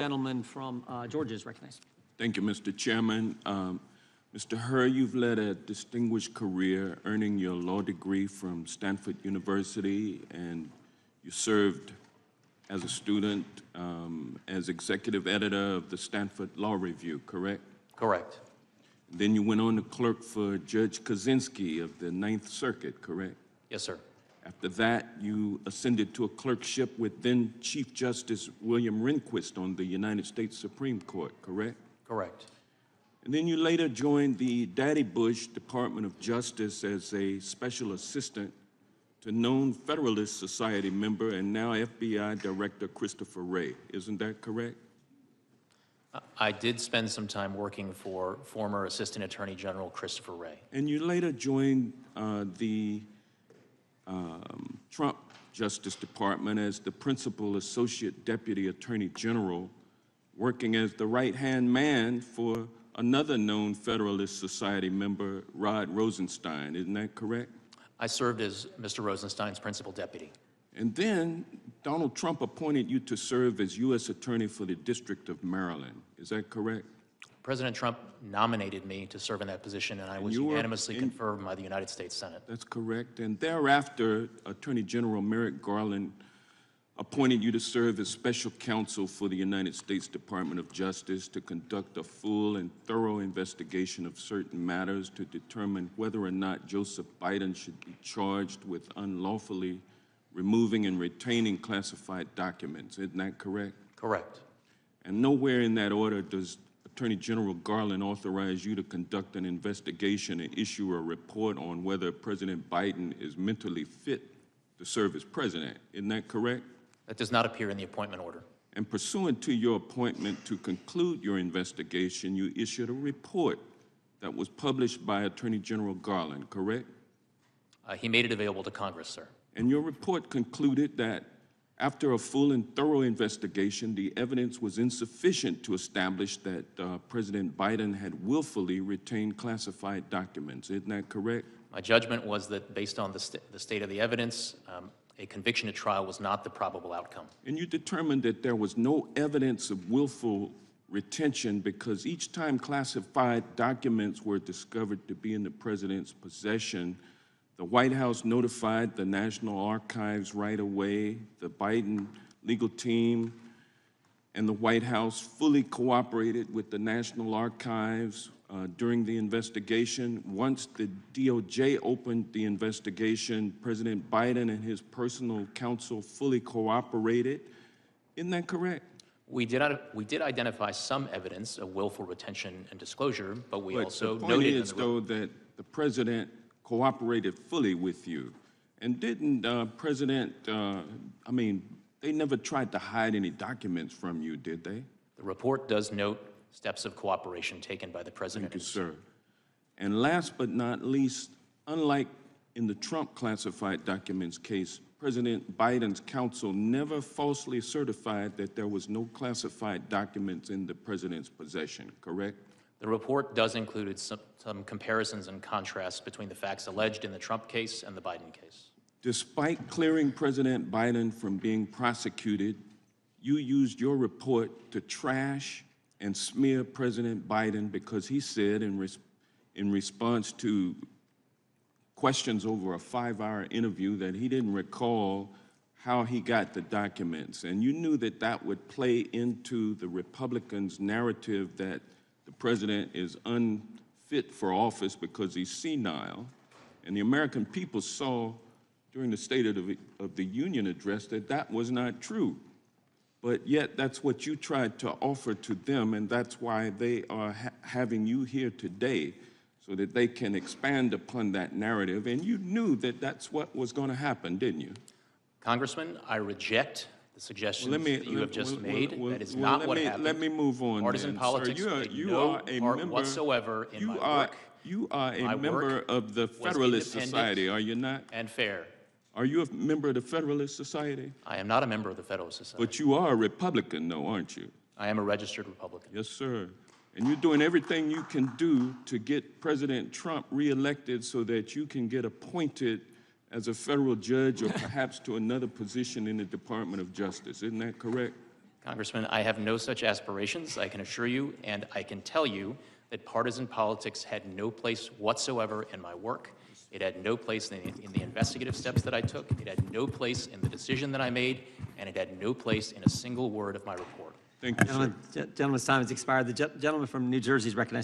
Gentleman from Georgia is recognized. Thank you, Mr. Chairman. Mr. Hur, you've led a distinguished career, earning your law degree from Stanford University, and you served as a student as executive editor of the Stanford Law Review, correct? Correct. Then you went on to clerk for Judge Kaczynski of the Ninth Circuit, correct? Yes, sir. After that, you ascended to a clerkship with then Chief Justice William Rehnquist on the United States Supreme Court, correct? Correct. And then you later joined the Daddy Bush Department of Justice as a special assistant to known Federalist Society member and now FBI Director Christopher Wray. Isn't that correct? I did spend some time working for former Assistant Attorney General Christopher Wray. And you later joined the Trump Justice Department as the Principal Associate Deputy Attorney General, working as the right-hand man for another known Federalist Society member, Rod Rosenstein. Isn't that correct? I served as Mr. Rosenstein's principal deputy. And then Donald Trump appointed you to serve as U.S. Attorney for the District of Maryland. Is that correct? President Trump nominated me to serve in that position, and I was unanimously confirmed by the United States Senate. That's correct. And thereafter, Attorney General Merrick Garland appointed you to serve as Special Counsel for the United States Department of Justice to conduct a full and thorough investigation of certain matters to determine whether or not Joseph Biden should be charged with unlawfully removing and retaining classified documents. Isn't that correct? Correct. And nowhere in that order does Attorney General Garland authorize you to conduct an investigation and issue a report on whether President Biden is mentally fit to serve as president. Isn't that correct? That does not appear in the appointment order. And pursuant to your appointment to conclude your investigation, you issued a report that was published by Attorney General Garland, correct? He made it available to Congress, sir. And your report concluded that after a full and thorough investigation, the evidence was insufficient to establish that President Biden had willfully retained classified documents. Isn't that correct? My judgment was that based on the state of the evidence, a conviction at trial was not the probable outcome. And you determined that there was no evidence of willful retention because each time classified documents were discovered to be in the president's possession, the White House notified the National Archives right away. The Biden legal team and the White House fully cooperated with the National Archives during the investigation. Once the DOJ opened the investigation, President Biden and his personal counsel fully cooperated. Isn't that correct? We did identify some evidence of willful retention and disclosure, but we also the point noted is, though, that the president cooperated fully with you. And didn't they never tried to hide any documents from you, did they? The report does note steps of cooperation taken by the president. Thank you, sir. And last but not least, unlike in the Trump classified documents case, President Biden's counsel never falsely certified that there was no classified documents in the president's possession, correct? The report does include some comparisons and contrasts between the facts alleged in the Trump case and the Biden case. Despite clearing President Biden from being prosecuted, you used your report to trash and smear President Biden because he said in response to questions over a 5-hour interview that he didn't recall how he got the documents. And you knew that that would play into the Republicans' narrative that the president is unfit for office because he's senile. And the American people saw during the State of the Union address that that was not true. But yet that's what you tried to offer to them, and that's why they are having you here today, so that they can expand upon that narrative. And you knew that that's what was going to happen, didn't you? Congressman, I reject the suggestions that you have just made. That is not what happened. Let me move on. Partisan politics played no part whatsoever in my work. You are a member of the Federalist Society, are you not? And fair. Are you a member of the Federalist Society? I am not a member of the Federalist Society. But you are a Republican, though, aren't you? I am a registered Republican. Yes, sir. And you're doing everything you can do to get President Trump reelected so that you can get appointed as a federal judge or perhaps to another position in the Department of Justice. Isn't that correct? Congressman, I have no such aspirations, I can assure you, and I can tell you that partisan politics had no place whatsoever in my work. It had no place in the investigative steps that I took. It had no place in the decision that I made, and it had no place in a single word of my report. Thank you, sir. Gentleman's time has expired. The gentleman from New Jersey is recognized.